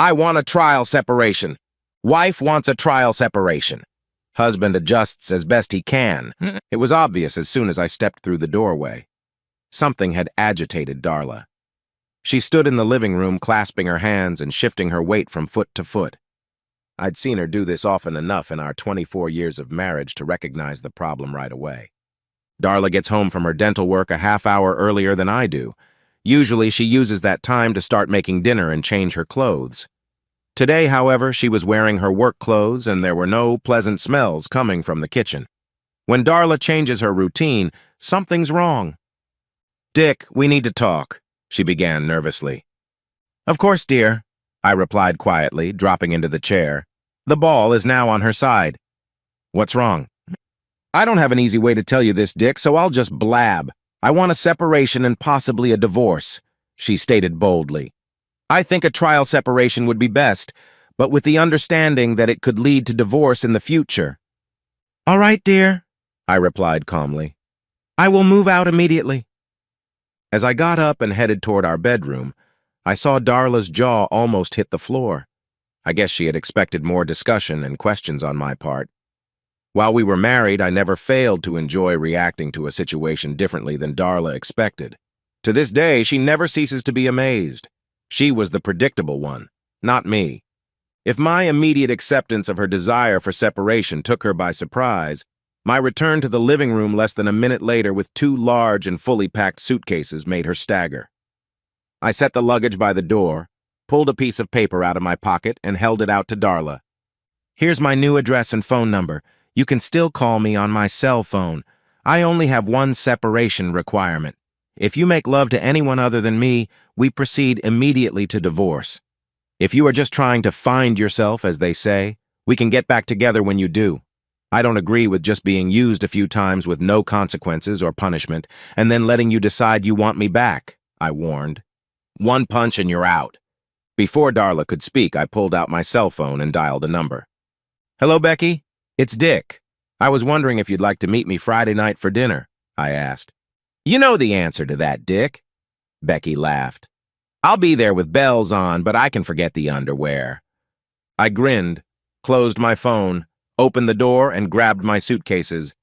I want a trial separation. Wife wants a trial separation. Husband adjusts as best he can. It was obvious as soon as I stepped through the doorway. Something had agitated Darla. She stood in the living room clasping her hands and shifting her weight from foot to foot. I'd seen her do this often enough in our 24 years of marriage to recognize the problem right away. Darla gets home from her dental work a half hour earlier than I do. Usually she uses that time to start making dinner and change her clothes. Today, however, she was wearing her work clothes and there were no pleasant smells coming from the kitchen. When Darla changes her routine, something's wrong. "Dick, we need to talk," she began nervously. "Of course, dear," I replied quietly, dropping into the chair. The ball is now on her side. "What's wrong?" "I don't have an easy way to tell you this, Dick, so I'll just blab. I want a separation and possibly a divorce," she stated boldly. "I think a trial separation would be best, but with the understanding that it could lead to divorce in the future." "All right, dear," I replied calmly. "I will move out immediately." As I got up and headed toward our bedroom, I saw Darla's jaw almost hit the floor. I guess she had expected more discussion and questions on my part. While we were married, I never failed to enjoy reacting to a situation differently than Darla expected. To this day, she never ceases to be amazed. She was the predictable one, not me. If my immediate acceptance of her desire for separation took her by surprise, my return to the living room less than a minute later with 2 large and fully packed suitcases made her stagger. I set the luggage by the door, pulled a piece of paper out of my pocket, and held it out to Darla. "Here's my new address and phone number. You can still call me on my cell phone. I only have one separation requirement. If you make love to anyone other than me, we proceed immediately to divorce. If you are just trying to find yourself, as they say, we can get back together when you do. I don't agree with just being used a few times with no consequences or punishment, and then letting you decide you want me back," I warned. "One punch and you're out." Before Darla could speak, I pulled out my cell phone and dialed a number. "Hello, Becky? It's Dick. I was wondering if you'd like to meet me Friday night for dinner," I asked. "You know the answer to that, Dick." Becky laughed. "I'll be there with bells on, but I can forget the underwear." I grinned, closed my phone, opened the door, and grabbed my suitcases.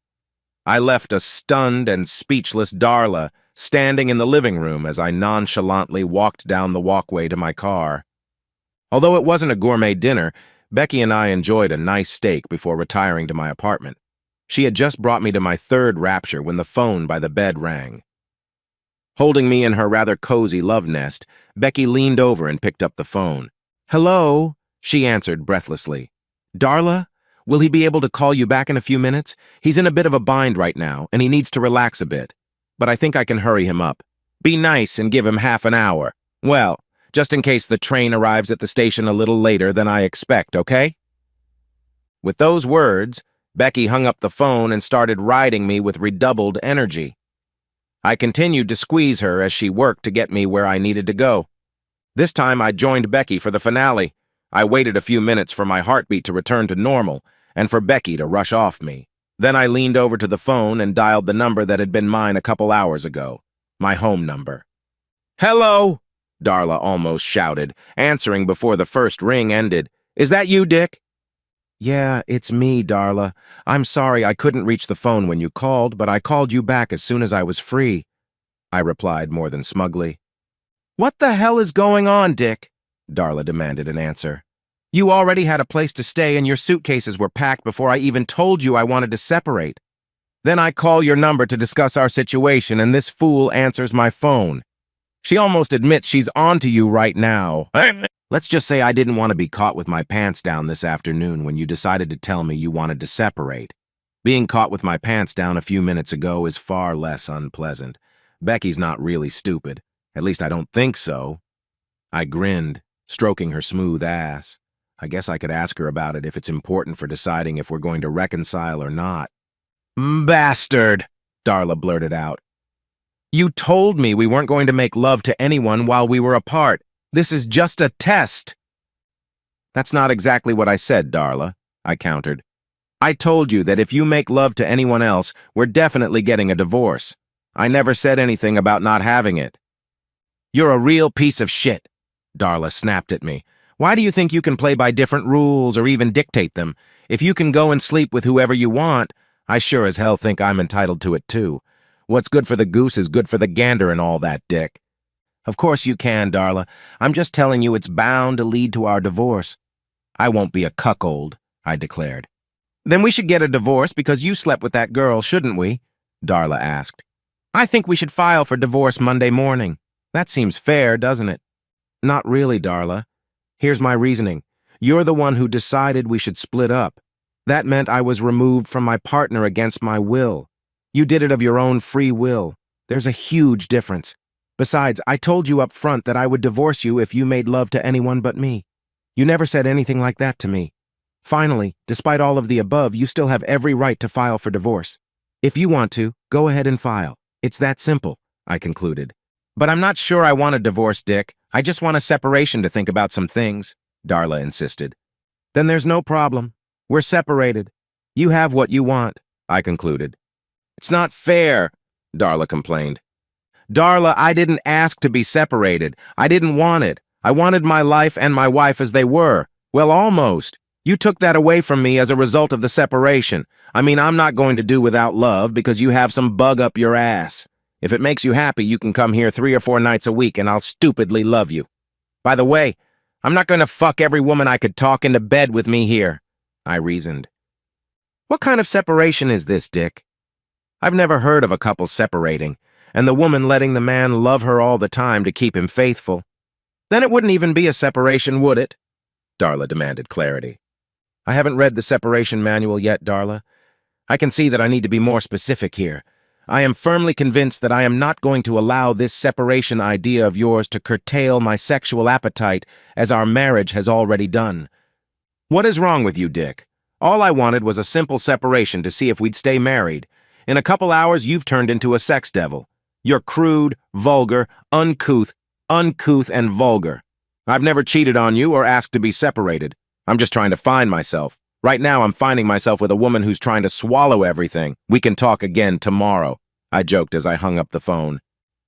I left a stunned and speechless Darla standing in the living room as I nonchalantly walked down the walkway to my car. Although it wasn't a gourmet dinner, Becky and I enjoyed a nice steak before retiring to my apartment. She had just brought me to my 3rd rapture when the phone by the bed rang. Holding me in her rather cozy love nest, Becky leaned over and picked up the phone. "Hello," she answered breathlessly. "Darla, will he be able to call you back in a few minutes? He's in a bit of a bind right now, and he needs to relax a bit. But I think I can hurry him up. Be nice and give him half an hour. Well, just in case the train arrives at the station a little later than I expect, okay?" With those words, Becky hung up the phone and started riding me with redoubled energy. I continued to squeeze her as she worked to get me where I needed to go. This time I joined Becky for the finale. I waited a few minutes for my heartbeat to return to normal and for Becky to rush off me. Then I leaned over to the phone and dialed the number that had been mine a couple hours ago, my home number. "Hello," Darla almost shouted, answering before the first ring ended. "Is that you, Dick?" "Yeah, it's me, Darla. I'm sorry I couldn't reach the phone when you called, but I called you back as soon as I was free," I replied more than smugly. "What the hell is going on, Dick?" Darla demanded an answer. "You already had a place to stay and your suitcases were packed before I even told you I wanted to separate. Then I call your number to discuss our situation and this fool answers my phone. She almost admits she's on to you right now. Let's just say I didn't want to be caught with my pants down this afternoon when you decided to tell me you wanted to separate. Being caught with my pants down a few minutes ago is far less unpleasant. Becky's not really stupid. At least I don't think so." I grinned, stroking her smooth ass. I guess I could ask her about it if it's important for deciding if we're going to reconcile or not. "Bastard," Darla blurted out. "You told me we weren't going to make love to anyone while we were apart. This is just a test." "That's not exactly what I said, Darla," I countered. "I told you that if you make love to anyone else, we're definitely getting a divorce. I never said anything about not having it." "You're a real piece of shit," Darla snapped at me. Why do you think you can play by different rules or even dictate them? If you can go and sleep with whoever you want, I sure as hell think I'm entitled to it too. What's good for the goose is good for the gander and all that, Dick. Of course you can, Darla. I'm just telling you it's bound to lead to our divorce. I won't be a cuckold, I declared. Then we should get a divorce because you slept with that girl, shouldn't we? Darla asked. I think we should file for divorce Monday morning. That seems fair, doesn't it? Not really, Darla. Here's my reasoning. You're the one who decided we should split up. That meant I was removed from my partner against my will. You did it of your own free will. There's a huge difference. Besides, I told you up front that I would divorce you if you made love to anyone but me. You never said anything like that to me. Finally, despite all of the above, you still have every right to file for divorce. If you want to, go ahead and file. It's that simple, I concluded. But I'm not sure I want a divorce, Dick. I just want a separation to think about some things, Darla insisted. Then there's no problem. We're separated. You have what you want, I concluded. It's not fair, Darla complained. Darla, I didn't ask to be separated. I didn't want it. I wanted my life and my wife as they were. Well, almost. You took that away from me as a result of the separation. I mean, I'm not going to do without love because you have some bug up your ass. If it makes you happy, you can come here 3 or 4 nights a week and I'll stupidly love you. By the way, I'm not going to fuck every woman I could talk into bed with me here, I reasoned. What kind of separation is this, Dick? I've never heard of a couple separating, and the woman letting the man love her all the time to keep him faithful. Then it wouldn't even be a separation, would it? Darla demanded clarity. I haven't read the separation manual yet, Darla. I can see that I need to be more specific here. I am firmly convinced that I am not going to allow this separation idea of yours to curtail my sexual appetite as our marriage has already done. What is wrong with you, Dick? All I wanted was a simple separation to see if we'd stay married. In a couple hours, you've turned into a sex devil. You're crude, vulgar, uncouth, and vulgar. I've never cheated on you or asked to be separated. I'm just trying to find myself. Right now, I'm finding myself with a woman who's trying to swallow everything. We can talk again tomorrow, I joked as I hung up the phone.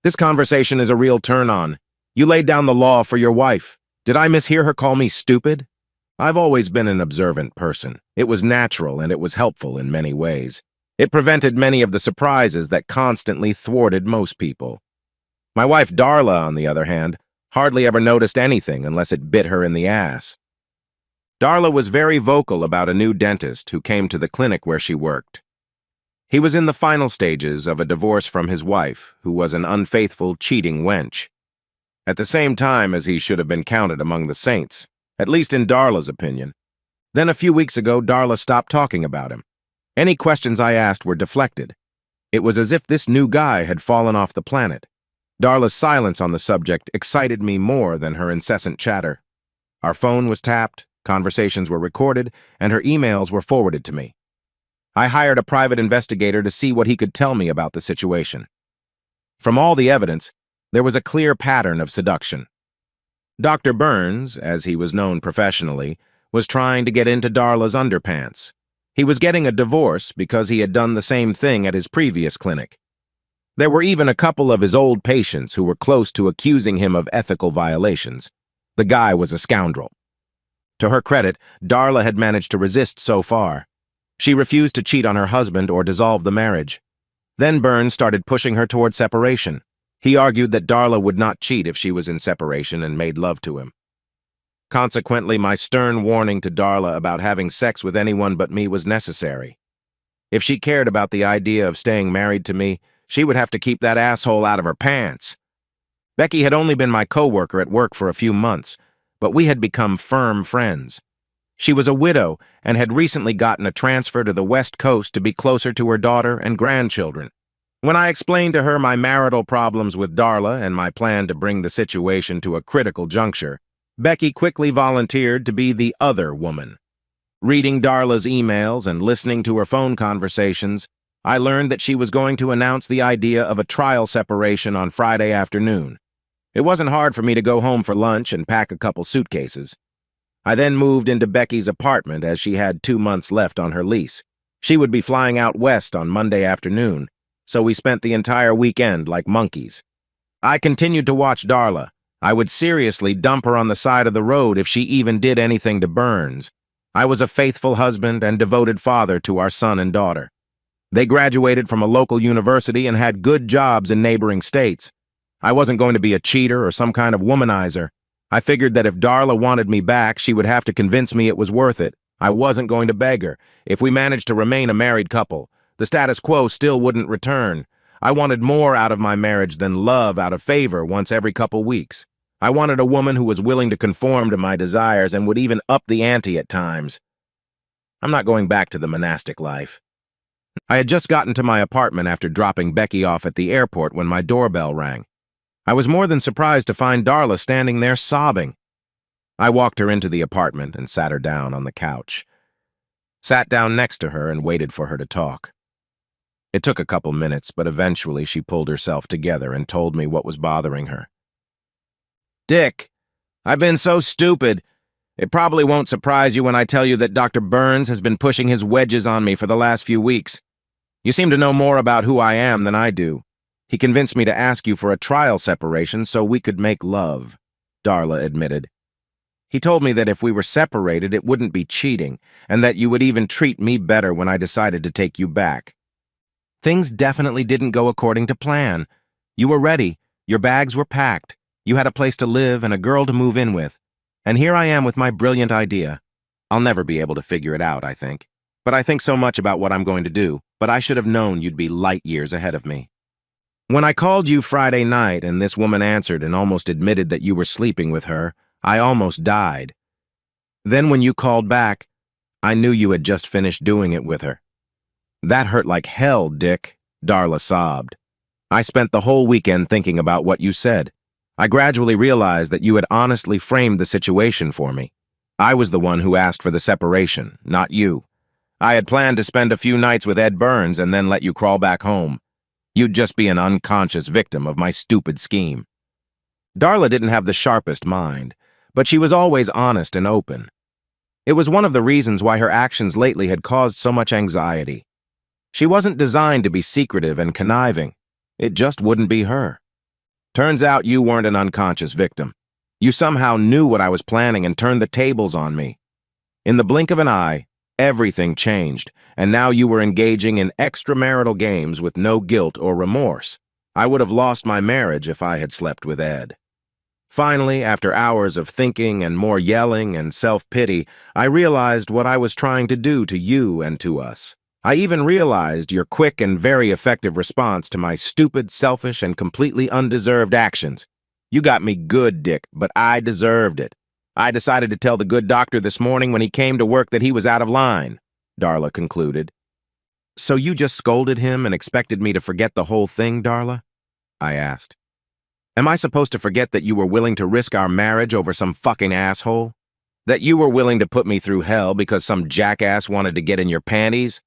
This conversation is a real turn-on. You laid down the law for your wife. Did I mishear her call me stupid? I've always been an observant person. It was natural and it was helpful in many ways. It prevented many of the surprises that constantly thwarted most people. My wife Darla, on the other hand, hardly ever noticed anything unless it bit her in the ass. Darla was very vocal about a new dentist who came to the clinic where she worked. He was in the final stages of a divorce from his wife, who was an unfaithful, cheating wench. At the same time as he should have been counted among the saints, at least in Darla's opinion. Then a few weeks ago, Darla stopped talking about him. Any questions I asked were deflected. It was as if this new guy had fallen off the planet. Darla's silence on the subject excited me more than her incessant chatter. Our phone was tapped, conversations were recorded, and her emails were forwarded to me. I hired a private investigator to see what he could tell me about the situation. From all the evidence, there was a clear pattern of seduction. Dr. Burns, as he was known professionally, was trying to get into Darla's underpants. He was getting a divorce because he had done the same thing at his previous clinic. There were even a couple of his old patients who were close to accusing him of ethical violations. The guy was a scoundrel. To her credit, Darla had managed to resist so far. She refused to cheat on her husband or dissolve the marriage. Then Burns started pushing her toward separation. He argued that Darla would not cheat if she was in separation and made love to him. Consequently, my stern warning to Darla about having sex with anyone but me was necessary. If she cared about the idea of staying married to me, she would have to keep that asshole out of her pants. Becky had only been my co-worker at work for a few months, but we had become firm friends. She was a widow and had recently gotten a transfer to the West Coast to be closer to her daughter and grandchildren. When I explained to her my marital problems with Darla and my plan to bring the situation to a critical juncture, Becky quickly volunteered to be the other woman. Reading Darla's emails and listening to her phone conversations, I learned that she was going to announce the idea of a trial separation on Friday afternoon. It wasn't hard for me to go home for lunch and pack a couple suitcases. I then moved into Becky's apartment as she had 2 months left on her lease. She would be flying out west on Monday afternoon, so we spent the entire weekend like monkeys. I continued to watch Darla, I would seriously dump her on the side of the road if she even did anything to Burns. I was a faithful husband and devoted father to our son and daughter. They graduated from a local university and had good jobs in neighboring states. I wasn't going to be a cheater or some kind of womanizer. I figured that if Darla wanted me back, she would have to convince me it was worth it. I wasn't going to beg her. If we managed to remain a married couple, the status quo still wouldn't return. I wanted more out of my marriage than love out of favor once every couple weeks. I wanted a woman who was willing to conform to my desires and would even up the ante at times. I'm not going back to the monastic life. I had just gotten to my apartment after dropping Becky off at the airport when my doorbell rang. I was more than surprised to find Darla standing there sobbing. I walked her into the apartment and sat her down on the couch. Sat down next to her and waited for her to talk. It took a couple minutes, but eventually she pulled herself together and told me what was bothering her. Dick, I've been so stupid. It probably won't surprise you when I tell you that Dr. Burns has been pushing his wedges on me for the last few weeks. You seem to know more about who I am than I do. He convinced me to ask you for a trial separation so we could make love, Darla admitted. He told me that if we were separated, it wouldn't be cheating, and that you would even treat me better when I decided to take you back. Things definitely didn't go according to plan. You were ready. Your bags were packed. You had a place to live and a girl to move in with. And here I am with my brilliant idea. I'll never be able to figure it out, I think. But I think so much about what I'm going to do, but I should have known you'd be light years ahead of me. When I called you Friday night and this woman answered and almost admitted that you were sleeping with her, I almost died. Then when you called back, I knew you had just finished doing it with her. That hurt like hell, Dick, Darla sobbed. I spent the whole weekend thinking about what you said. I gradually realized that you had honestly framed the situation for me. I was the one who asked for the separation, not you. I had planned to spend a few nights with Ed Burns and then let you crawl back home. You'd just be an unconscious victim of my stupid scheme. Darla didn't have the sharpest mind, but she was always honest and open. It was one of the reasons why her actions lately had caused so much anxiety. She wasn't designed to be secretive and conniving. It just wouldn't be her. Turns out you weren't an unconscious victim. You somehow knew what I was planning and turned the tables on me. In the blink of an eye, everything changed, and now you were engaging in extramarital games with no guilt or remorse. I would have lost my marriage if I had slept with Ed. Finally, after hours of thinking and more yelling and self-pity, I realized what I was trying to do to you and to us. I even realized your quick and very effective response to my stupid, selfish, and completely undeserved actions. You got me good, Dick, but I deserved it. I decided to tell the good doctor this morning when he came to work that he was out of line, Darla concluded. So you just scolded him and expected me to forget the whole thing, Darla? I asked. Am I supposed to forget that you were willing to risk our marriage over some fucking asshole? That you were willing to put me through hell because some jackass wanted to get in your panties?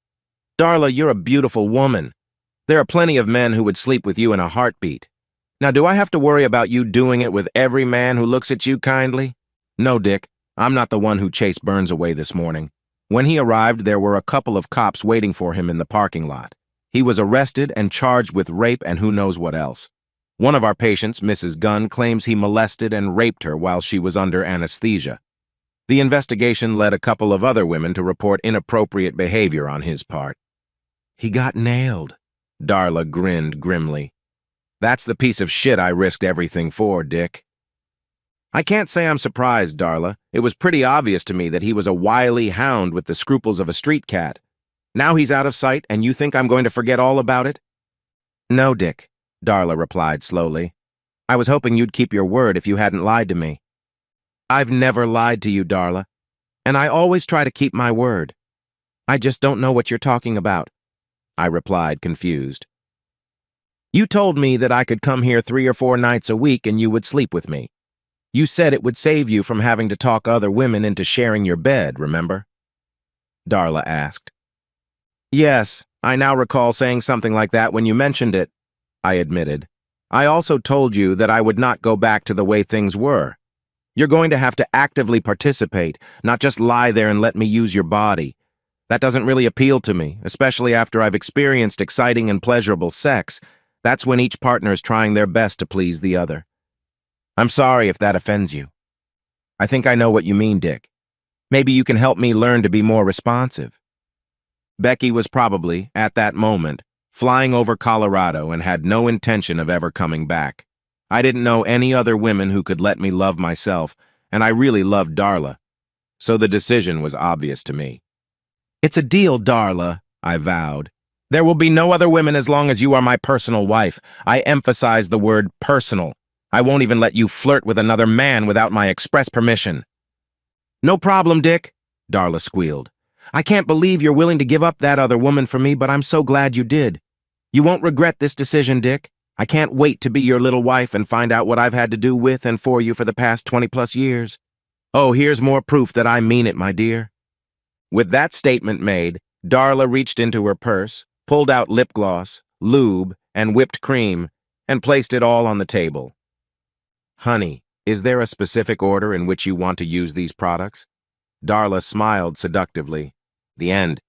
Darla, you're a beautiful woman. There are plenty of men who would sleep with you in a heartbeat. Now, do I have to worry about you doing it with every man who looks at you kindly? No, Dick, I'm not the one who chased Burns away this morning. When he arrived, there were a couple of cops waiting for him in the parking lot. He was arrested and charged with rape and who knows what else. One of our patients, Mrs. Gunn, claims he molested and raped her while she was under anesthesia. The investigation led a couple of other women to report inappropriate behavior on his part. He got nailed. Darla grinned grimly. That's the piece of shit I risked everything for, Dick. I can't say I'm surprised, Darla. It was pretty obvious to me that he was a wily hound with the scruples of a street cat. Now he's out of sight, and you think I'm going to forget all about it? No, Dick, Darla replied slowly. I was hoping you'd keep your word if you hadn't lied to me. I've never lied to you, Darla, and I always try to keep my word. I just don't know what you're talking about, I replied, confused. You told me that I could come here 3 or 4 nights a week and you would sleep with me. You said it would save you from having to talk other women into sharing your bed, remember? Darla asked. Yes, I now recall saying something like that when you mentioned it, I admitted. I also told you that I would not go back to the way things were. You're going to have to actively participate, not just lie there and let me use your body. That doesn't really appeal to me, especially after I've experienced exciting and pleasurable sex. That's when each partner is trying their best to please the other. I'm sorry if that offends you. I think I know what you mean, Dick. Maybe you can help me learn to be more responsive. Becky was probably, at that moment, flying over Colorado and had no intention of ever coming back. I didn't know any other women who could let me love myself, and I really loved Darla, so the decision was obvious to me. It's a deal, Darla, I vowed. There will be no other women as long as you are my personal wife. I emphasize the word personal. I won't even let you flirt with another man without my express permission. No problem, Dick, Darla squealed. I can't believe you're willing to give up that other woman for me, but I'm so glad you did. You won't regret this decision, Dick. I can't wait to be your little wife and find out what I've had to do with and for you for the past 20+ years. Oh, here's more proof that I mean it, my dear. With that statement made, Darla reached into her purse, pulled out lip gloss, lube, and whipped cream, and placed it all on the table. Honey, is there a specific order in which you want to use these products? Darla smiled seductively. The end.